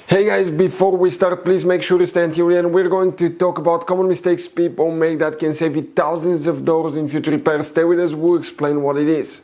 Hey guys, before we start, please make sure to stay until the end. We're going to talk about common mistakes people make that can save you thousands of dollars in future repairs. Stay with us, we'll explain what it is.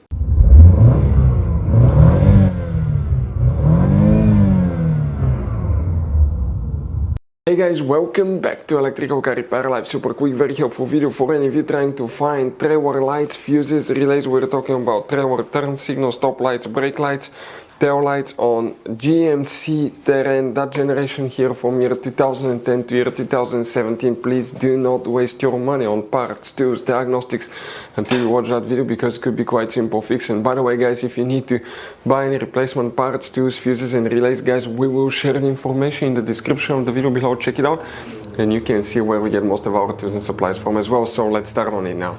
Hey guys, welcome back to Electrical Car Repair Live. Super quick, very helpful video for any of you trying to find trailer lights, fuses, relays. We're talking about trailer turn signals, stop lights, brake lights, tail lights on GMC Terrain, that generation here from year 2010 to year 2017. Please do not waste your money on parts, tools, diagnostics until you watch that video, because it could be quite simple fix. And by the way guys, if you need to buy any replacement parts, tools, fuses and relays, guys, we will share the information in the description of the video below. Check it out and you can see where we get most of our tools and supplies from as well. So let's start on it now.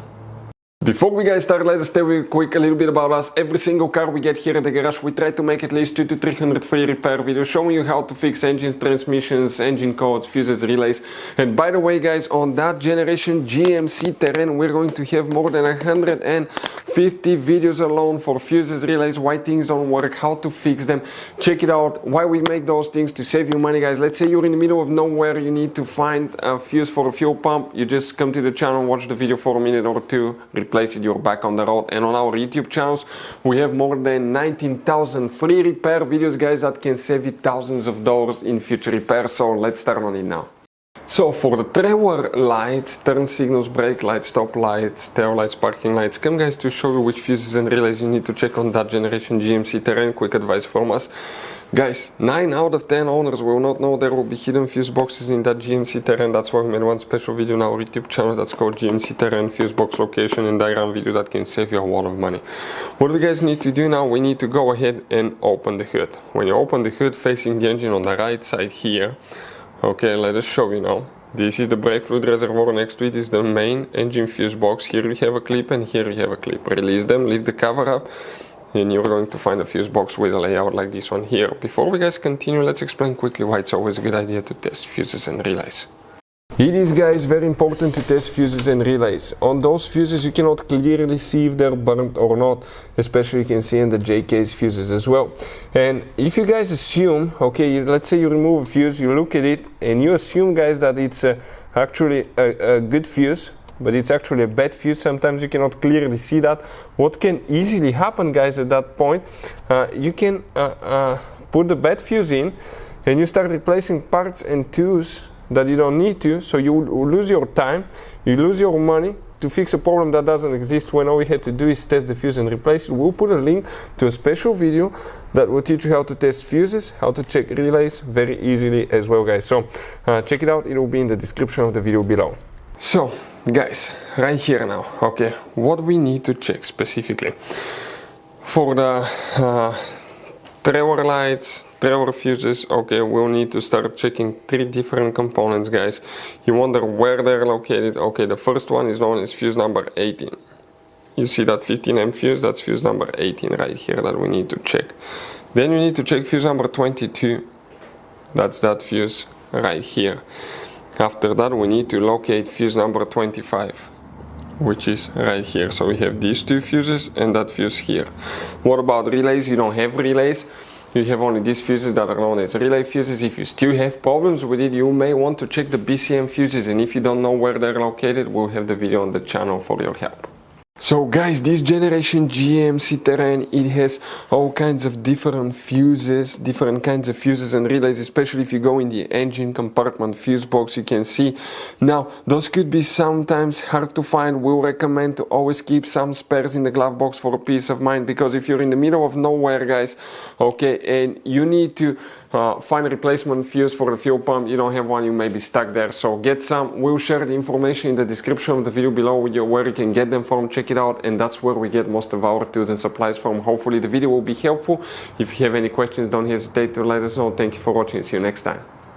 Before we guys start, let us tell you quick a little bit about us. Every single car we get here at the garage, we try to make at least 200 to 300 free repair videos showing you how to fix engines, transmissions, engine codes, fuses, relays. And by the way guys, on that generation GMC Terrain, we're going to have more than 150 videos alone for fuses, relays, why things don't work, how to fix them. Check it out, why we make those things to save you money guys. Let's say you're in the middle of nowhere, you need to find a fuse for a fuel pump. You just come to the channel, watch the video for a minute or two, replace it, you're back on the road. And on our YouTube channels we have more than 19,000 free repair videos guys that can save you thousands of dollars in future repairs. So let's start on it now. So for the trailer lights, turn signals, brake lights, stop lights, tail lights, parking lights, come guys to show you which fuses and relays you need to check on that generation GMC Terrain. Quick advice from us guys, 9 out of 10 owners will not know there will be hidden fuse boxes in that GMC Terrain. That's why we made one special video on our YouTube channel that's called GMC Terrain Fuse Box Location and Diagram video that can save you a lot of money. What we guys need to do now, we need to go ahead and open the hood. When you open the hood facing the engine on the right side here, okay, let us show you now. This is the brake fluid reservoir, next to it is the main engine fuse box. Here we have a clip and here we have a clip. Release them, leave the cover up, and you're going to find a fuse box with a layout like this one here. Before we guys continue, let's explain quickly why it's always a good idea to test fuses and relays. It is guys very important to test fuses and relays. On those fuses you cannot clearly see if they're burnt or not, especially you can see in the JK's fuses as well. And if you guys assume, okay, let's say you remove a fuse, you look at it and you assume guys that it's actually a good fuse, but it's actually a bad fuse. Sometimes you cannot clearly see that. What can easily happen guys at that point, you can put the bad fuse in and you start replacing parts and tools that you don't need to, so you will lose your time, you lose your money to fix a problem that doesn't exist, when all we had to do is test the fuse and replace it. We'll put a link to a special video that will teach you how to test fuses, how to check relays very easily as well guys. So check it out, it will be in the description of the video below. So guys, right here now, okay, what we need to check specifically for the trailer lights, trailer fuses, okay, we'll need to start checking 3 different components guys. You wonder where they're located. Okay, the first one is known as fuse number 18. You see that 15 fuse, that's fuse number 18 right here that we need to check. Then you need to check fuse number 22, that's that fuse right here. After that we need to locate fuse number 25, which is right here. So we have these 2 fuses and that fuse here. What about relays? You don't have relays, you have only these fuses that are known as relay fuses. If you still have problems with it, you may want to check the BCM fuses, and if you don't know where they're located, we'll have the video on the channel for your help. So guys, this generation GMC Terrain, it has all kinds of different fuses, different kinds of fuses and relays, especially if you go in the engine compartment fuse box, you can see. Now, those could be sometimes hard to find. We'll recommend to always keep some spares in the glove box for peace of mind, because if you're in the middle of nowhere guys, okay, and you need to find a replacement fuse for the fuel pump, you don't have one, you may be stuck there. So get some. We'll share the information in the description of the video below with you where you can get them from. Check it out, and that's where we get most of our tools and supplies from. Hopefully the video will be helpful. If you have any questions, don't hesitate to let us know. Thank you for watching, see you next time.